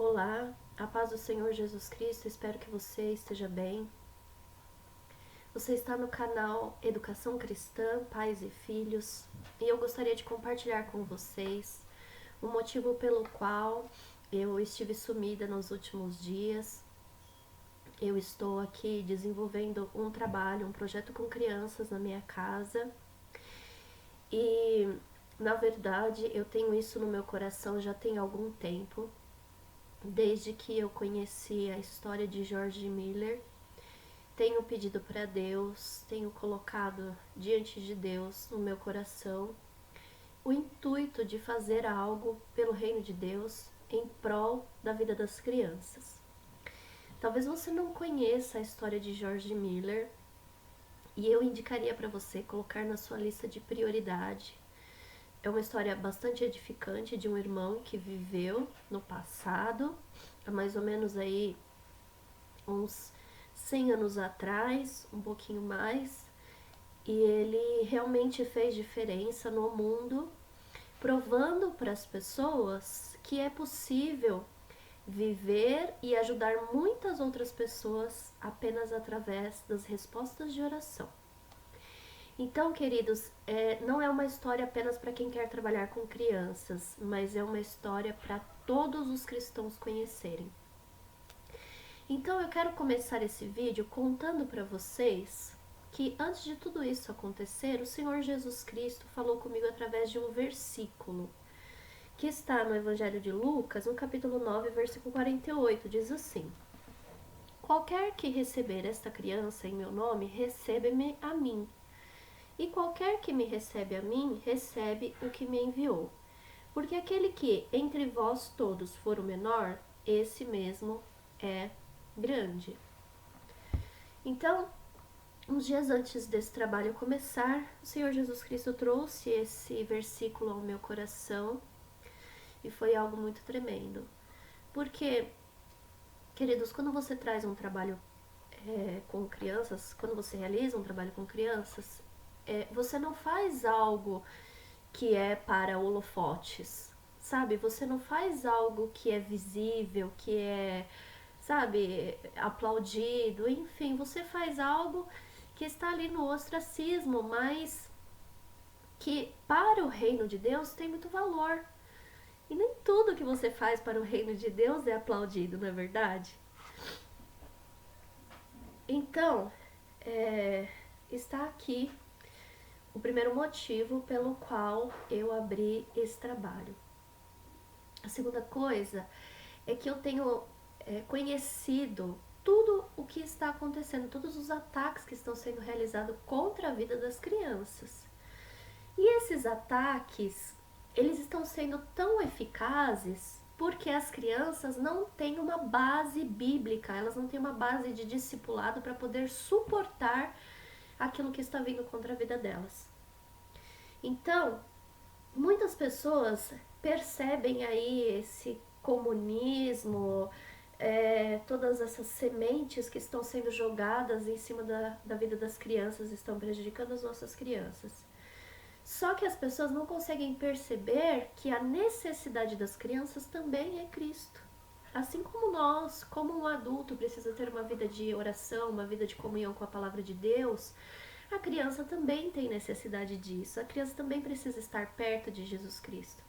Olá, a paz do Senhor Jesus Cristo, espero que você esteja bem. Você está no canal Educação Cristã, Pais e Filhos, e eu gostaria de compartilhar com vocês o motivo pelo qual eu estive sumida nos últimos dias. Eu estou aqui desenvolvendo um trabalho, um projeto com crianças na minha casa e, na verdade, eu tenho isso no meu coração já tem algum tempo. Desde que eu conheci a história de George Miller, tenho pedido para Deus, tenho colocado diante de Deus no meu coração o intuito de fazer algo pelo reino de Deus em prol da vida das crianças. Talvez você não conheça a história de George Miller e eu indicaria para você colocar na sua lista de prioridade. É uma história bastante edificante de um irmão que viveu no passado, há mais ou menos aí uns 100 anos atrás, um pouquinho mais, e ele realmente fez diferença no mundo, provando para as pessoas que é possível viver e ajudar muitas outras pessoas apenas através das respostas de oração. Então, queridos, não é uma história apenas para quem quer trabalhar com crianças, mas é uma história para todos os cristãos conhecerem. Então, eu quero começar esse vídeo contando para vocês que antes de tudo isso acontecer, o Senhor Jesus Cristo falou comigo através de um versículo que está no Evangelho de Lucas, no capítulo 9, versículo 48, diz assim: Qualquer que receber esta criança em meu nome, recebe-me a mim. E qualquer que me recebe a mim, recebe o que me enviou. Porque aquele que entre vós todos for o menor, esse mesmo é grande. Então, uns dias antes desse trabalho começar, o Senhor Jesus Cristo trouxe esse versículo ao meu coração e foi algo muito tremendo. Porque, queridos, quando você traz um trabalho com crianças, quando você realiza um trabalho com crianças, você não faz algo que é para holofotes, sabe? Você não faz algo que é visível, que é, sabe, aplaudido, enfim, você faz algo que está ali no ostracismo, mas que para o reino de Deus tem muito valor. E nem tudo que você faz para o reino de Deus é aplaudido, não é verdade? Então, está aqui o primeiro motivo pelo qual eu abri esse trabalho. A segunda coisa é que eu tenho conhecido tudo o que está acontecendo, todos os ataques que estão sendo realizados contra a vida das crianças. E esses ataques, eles estão sendo tão eficazes porque as crianças não têm uma base bíblica, elas não têm uma base de discipulado para poder suportar aquilo que está vindo contra a vida delas. Então, muitas pessoas percebem aí esse comunismo, todas essas sementes que estão sendo jogadas em cima da vida das crianças, estão prejudicando as nossas crianças. Só que as pessoas não conseguem perceber que a necessidade das crianças também é Cristo. Assim como nós, como um adulto precisa ter uma vida de oração, uma vida de comunhão com a palavra de Deus, a criança também tem necessidade disso. A criança também precisa estar perto de Jesus Cristo.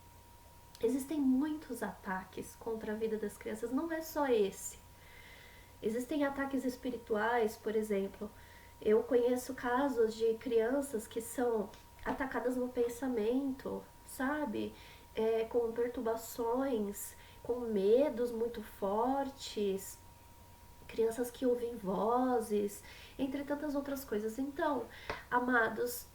Existem muitos ataques contra a vida das crianças, não é só esse. Existem ataques espirituais, por exemplo. Eu conheço casos de crianças que são atacadas no pensamento, sabe? Com perturbações, com medos muito fortes, crianças que ouvem vozes, entre tantas outras coisas. Então, amados,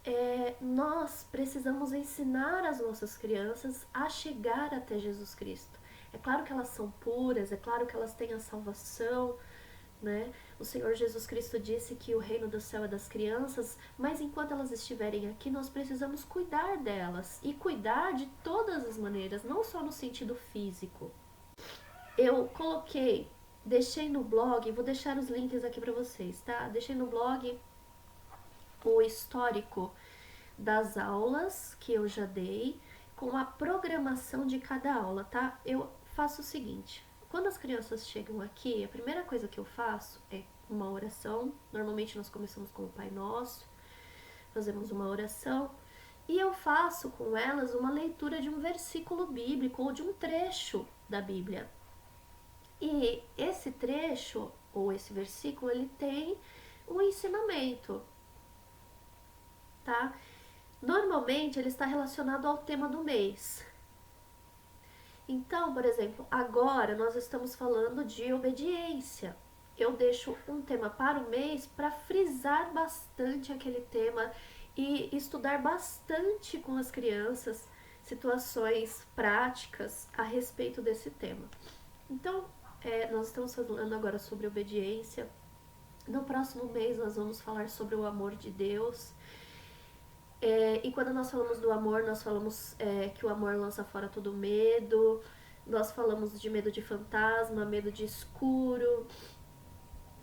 nós precisamos ensinar as nossas crianças a chegar até Jesus Cristo. É claro que elas são puras, é claro que elas têm a salvação, né? O Senhor Jesus Cristo disse que o reino do céu é das crianças, mas enquanto elas estiverem aqui, nós precisamos cuidar delas e cuidar de todas as maneiras, não só no sentido físico. Eu deixei no blog, vou deixar os links aqui para vocês, tá? Deixei no blog o histórico das aulas que eu já dei, com a programação de cada aula, tá? Eu faço o seguinte, quando as crianças chegam aqui, a primeira coisa que eu faço é uma oração. Normalmente nós começamos com o Pai Nosso, fazemos uma oração e eu faço com elas uma leitura de um versículo bíblico ou de um trecho da Bíblia. E esse trecho ou esse versículo, ele tem um ensinamento, tá? Normalmente ele está relacionado ao tema do mês. Então, por exemplo, agora nós estamos falando de obediência. Eu deixo um tema para o mês para frisar bastante aquele tema e estudar bastante com as crianças situações práticas a respeito desse tema. Então, nós estamos falando agora sobre obediência. No próximo mês nós vamos falar sobre o amor de Deus. E quando nós falamos do amor, nós falamos que o amor lança fora todo medo. Nós falamos de medo de fantasma, medo de escuro,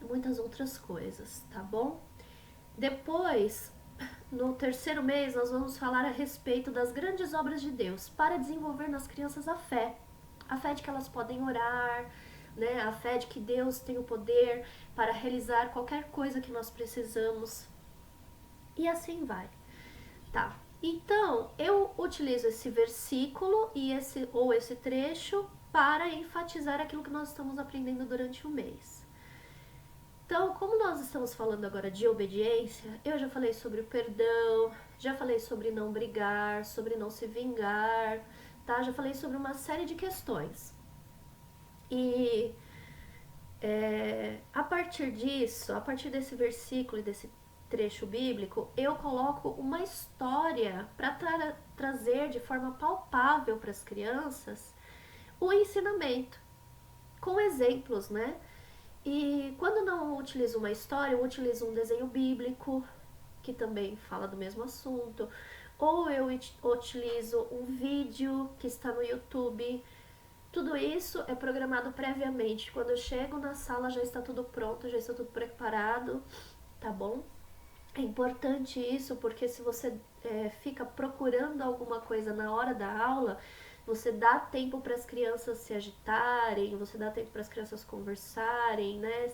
muitas outras coisas, tá bom? Depois, no terceiro mês, nós vamos falar a respeito das grandes obras de Deus para desenvolver nas crianças a fé. A fé de que elas podem orar, né? A fé de que Deus tem o poder para realizar qualquer coisa que nós precisamos. E assim vai. Tá. Então, eu utilizo esse versículo e esse trecho para enfatizar aquilo que nós estamos aprendendo durante o mês. Então, como nós estamos falando agora de obediência, eu já falei sobre o perdão, já falei sobre não brigar, sobre não se vingar, tá? Já falei sobre uma série de questões. E a partir disso, a partir desse versículo e desse trecho bíblico, eu coloco uma história para trazer de forma palpável para as crianças o ensinamento, com exemplos, né? E quando não utilizo uma história, eu utilizo um desenho bíblico, que também fala do mesmo assunto, ou eu utilizo um vídeo que está no YouTube. Tudo isso é programado previamente. Quando eu chego na sala já está tudo pronto, já está tudo preparado, tá bom? É importante isso porque se você fica procurando alguma coisa na hora da aula, você dá tempo para as crianças se agitarem, você dá tempo para as crianças conversarem, né?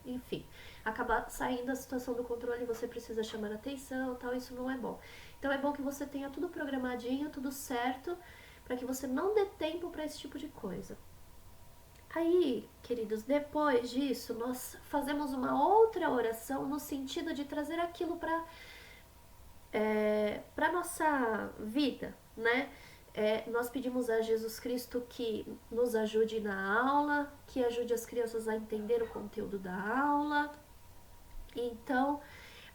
Enfim, acaba saindo a situação do controle e você precisa chamar atenção, tal, isso não é bom. Então é bom que você tenha tudo programadinho, tudo certo, para que você não dê tempo para esse tipo de coisa. Aí, queridos, depois disso, nós fazemos uma outra oração no sentido de trazer aquilo para nossa vida, né? Nós pedimos a Jesus Cristo que nos ajude na aula, que ajude as crianças a entender o conteúdo da aula. Então,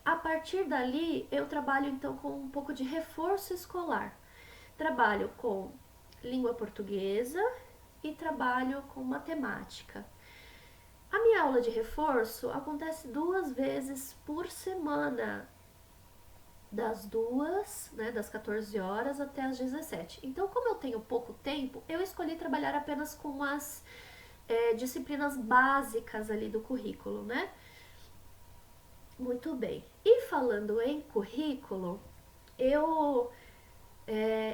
a partir dali, eu trabalho então com um pouco de reforço escolar. Trabalho com língua portuguesa e trabalho com matemática. A minha aula de reforço acontece 2 vezes por semana, das 2, né, das 14 horas até as 17. Então, como eu tenho pouco tempo, eu escolhi trabalhar apenas com as disciplinas básicas ali do currículo, né? Muito bem. E falando em currículo, eu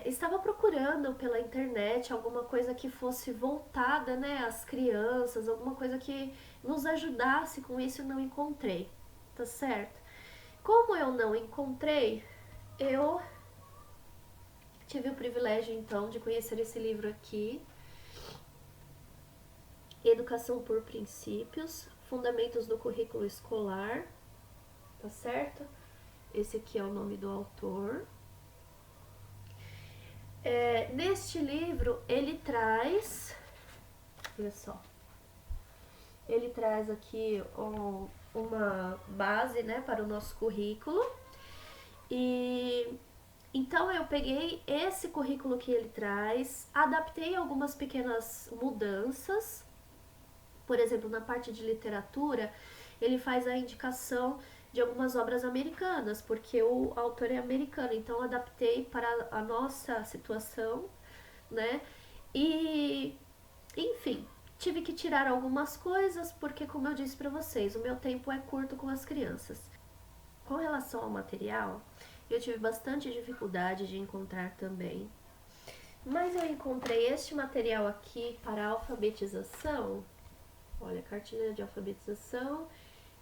estava procurando pela internet alguma coisa que fosse voltada, né, às crianças, alguma coisa que nos ajudasse com isso e não encontrei, tá certo? Como eu não encontrei, eu tive o privilégio então de conhecer esse livro aqui, Educação por Princípios, Fundamentos do Currículo Escolar, tá certo? Esse aqui é o nome do autor. Neste livro ele traz, olha só, ele traz aqui uma base, né, para o nosso currículo. E então eu peguei esse currículo que ele traz, adaptei algumas pequenas mudanças. Por exemplo, na parte de literatura, ele faz a indicação de algumas obras americanas, porque o autor é americano, então adaptei para a nossa situação, né? E, enfim, tive que tirar algumas coisas, porque como eu disse para vocês, o meu tempo é curto com as crianças. Com relação ao material, eu tive bastante dificuldade de encontrar também. Mas eu encontrei este material aqui para alfabetização. Olha, cartilha de alfabetização,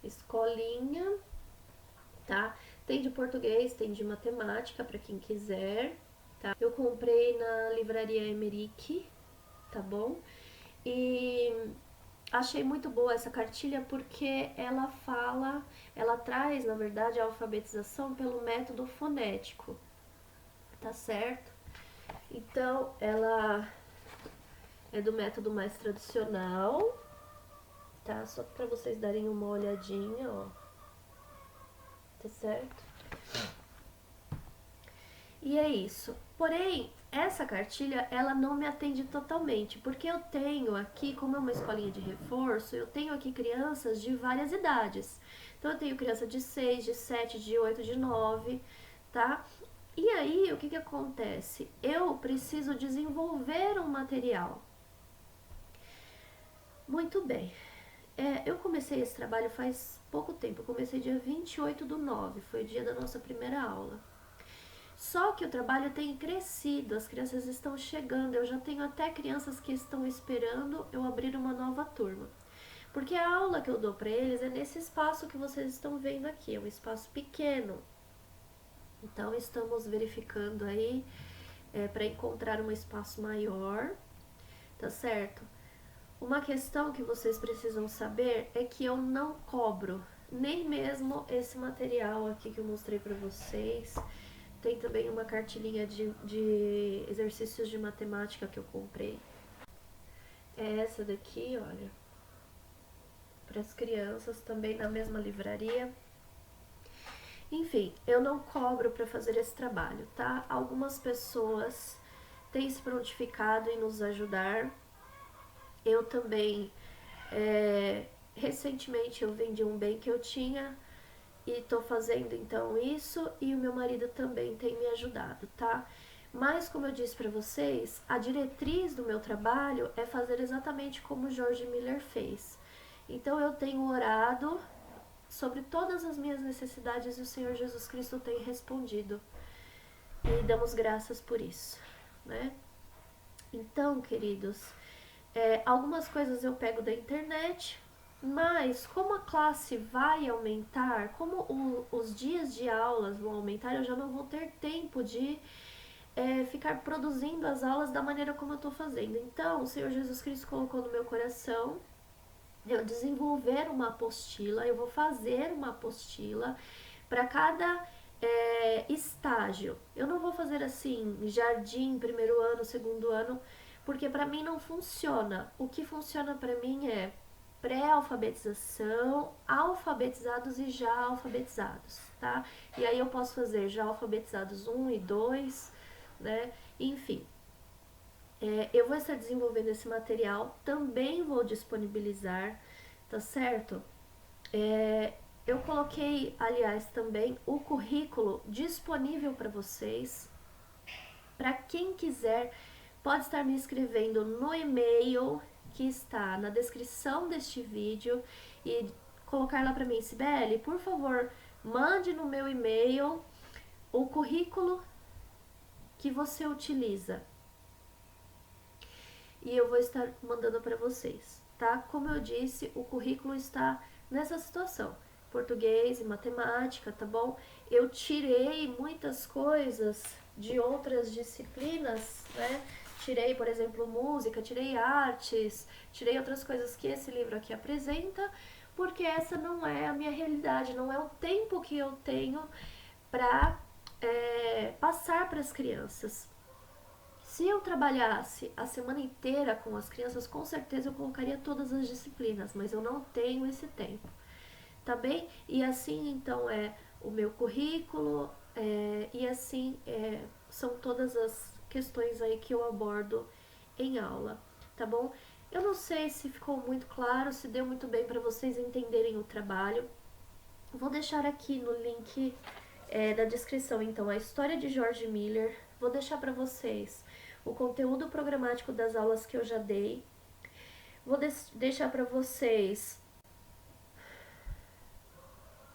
escolinha, tá? Tem de português, tem de matemática para quem quiser, tá? Eu comprei na livraria Emerick, tá bom? E achei muito boa essa cartilha porque ela traz, na verdade, a alfabetização pelo método fonético, tá certo? Então, ela é do método mais tradicional, tá? Só para vocês darem uma olhadinha, ó. Tá certo? E é isso. Porém, essa cartilha, ela não me atende totalmente, porque eu tenho aqui, como é uma escolinha de reforço, eu tenho aqui crianças de várias idades. Então, eu tenho criança de 6, de 7, de 8, de 9, tá? E aí, o que acontece? Eu preciso desenvolver um material. Muito bem. Eu comecei esse trabalho faz pouco tempo. Eu comecei dia 28/9, foi o dia da nossa primeira aula. Só que o trabalho tem crescido, as crianças estão chegando, eu já tenho até crianças que estão esperando eu abrir uma nova turma. Porque a aula que eu dou para eles é nesse espaço que vocês estão vendo aqui, é um espaço pequeno. Então estamos verificando aí para encontrar um espaço maior, tá certo? Uma questão que vocês precisam saber é que eu não cobro nem mesmo esse material aqui que eu mostrei para vocês. Tem também uma cartilinha de exercícios de matemática que eu comprei. É essa daqui, olha, para as crianças, também na mesma livraria. Enfim, eu não cobro para fazer esse trabalho, tá? Algumas pessoas têm se prontificado em nos ajudar. Eu também, recentemente eu vendi um bem que eu tinha e tô fazendo então isso, e o meu marido também tem me ajudado, tá? Mas como eu disse para vocês, a diretriz do meu trabalho é fazer exatamente como George Miller fez. Então eu tenho orado sobre todas as minhas necessidades e o Senhor Jesus Cristo tem respondido. E damos graças por isso, né? Então, queridos, algumas coisas eu pego da internet, mas como a classe vai aumentar, como os dias de aulas vão aumentar, eu já não vou ter tempo de ficar produzindo as aulas da maneira como eu estou fazendo. Então, o Senhor Jesus Cristo colocou no meu coração eu desenvolver uma apostila, eu vou fazer uma apostila para cada estágio. Eu não vou fazer assim, jardim, primeiro ano, segundo ano, porque para mim não funciona. O que funciona para mim é pré-alfabetização, alfabetizados e já alfabetizados, tá? E aí eu posso fazer já alfabetizados 1 e 2, né? Enfim, eu vou estar desenvolvendo esse material, também vou disponibilizar, tá certo? Eu coloquei, aliás, também o currículo disponível para vocês. Para quem quiser, pode estar me escrevendo no e-mail que está na descrição deste vídeo e colocar lá para mim, Sibeli, por favor, mande no meu e-mail o currículo que você utiliza. E eu vou estar mandando para vocês, tá? Como eu disse, o currículo está nessa situação. Português e matemática, tá bom? Eu tirei muitas coisas de outras disciplinas, né? Tirei, por exemplo, música, tirei artes, tirei outras coisas que esse livro aqui apresenta, porque essa não é a minha realidade, não é o tempo que eu tenho para passar para as crianças. Se eu trabalhasse a semana inteira com as crianças, com certeza eu colocaria todas as disciplinas, mas eu não tenho esse tempo, tá bem? E assim, então, é o meu currículo, e assim são todas as questões aí que eu abordo em aula, tá bom? Eu não sei se ficou muito claro, se deu muito bem para vocês entenderem o trabalho. Vou deixar aqui no link da descrição, então, a história de George Miller. Vou deixar para vocês o conteúdo programático das aulas que eu já dei. Vou deixar para vocês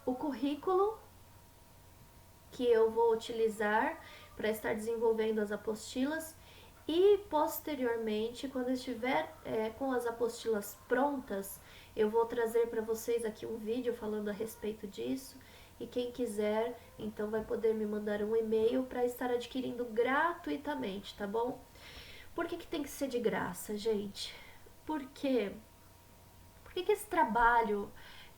o currículo que eu vou utilizar para estar desenvolvendo as apostilas E posteriormente, quando eu estiver com as apostilas prontas, eu vou trazer para vocês aqui um vídeo falando a respeito disso. E quem quiser, então vai poder me mandar um e-mail para estar adquirindo gratuitamente, tá bom? Por que tem que ser de graça, gente? Porque por que esse trabalho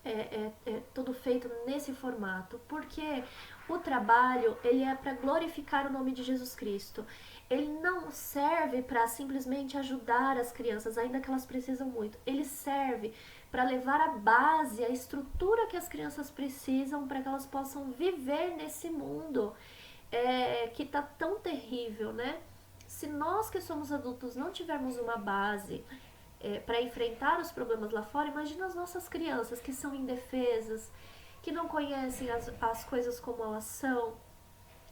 é todo feito nesse formato? Porque o trabalho ele é para glorificar o nome de Jesus Cristo. Ele não serve para simplesmente ajudar as crianças, ainda que elas precisam muito. Ele serve para levar a base, a estrutura que as crianças precisam para que elas possam viver nesse mundo que está tão terrível, né? Se nós que somos adultos não tivermos uma base para enfrentar os problemas lá fora, imagina as nossas crianças que são indefesas, que não conhecem as coisas como elas são.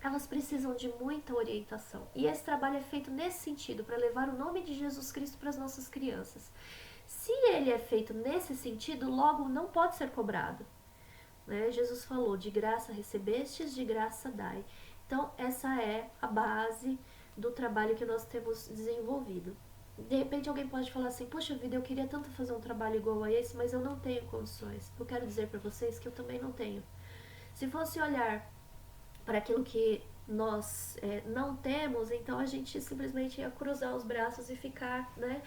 Elas precisam de muita orientação. E esse trabalho é feito nesse sentido, para levar o nome de Jesus Cristo para as nossas crianças. Se ele é feito nesse sentido, logo não pode ser cobrado. Né? Jesus falou, de graça recebestes, de graça dai. Então, essa é a base do trabalho que nós temos desenvolvido. De repente alguém pode falar assim, poxa vida, eu queria tanto fazer um trabalho igual a esse, mas eu não tenho condições. Eu quero dizer para vocês que eu também não tenho. Se fosse olhar para aquilo que nós não temos, então a gente simplesmente ia cruzar os braços e ficar, né?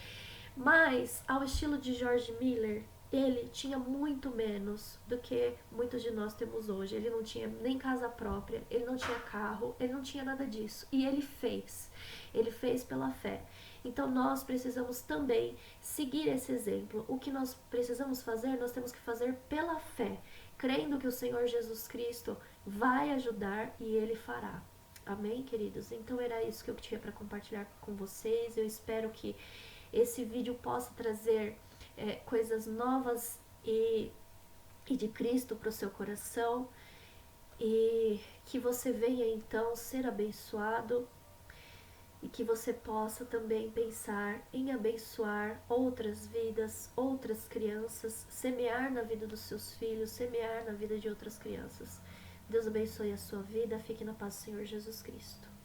Mas, ao estilo de George Miller, ele tinha muito menos do que muitos de nós temos hoje. Ele não tinha nem casa própria, ele não tinha carro, ele não tinha nada disso. E ele fez. Ele fez pela fé. Então nós precisamos também seguir esse exemplo. O que nós precisamos fazer, nós temos que fazer pela fé, crendo que o Senhor Jesus Cristo vai ajudar e ele fará. Amém, queridos? Então era isso que eu tinha para compartilhar com vocês. Eu espero que esse vídeo possa trazer coisas novas e de Cristo para o seu coração e que você venha então ser abençoado e que você possa também pensar em abençoar outras vidas, outras crianças, semear na vida dos seus filhos, semear na vida de outras crianças. Deus abençoe a sua vida, fique na paz do Senhor Jesus Cristo.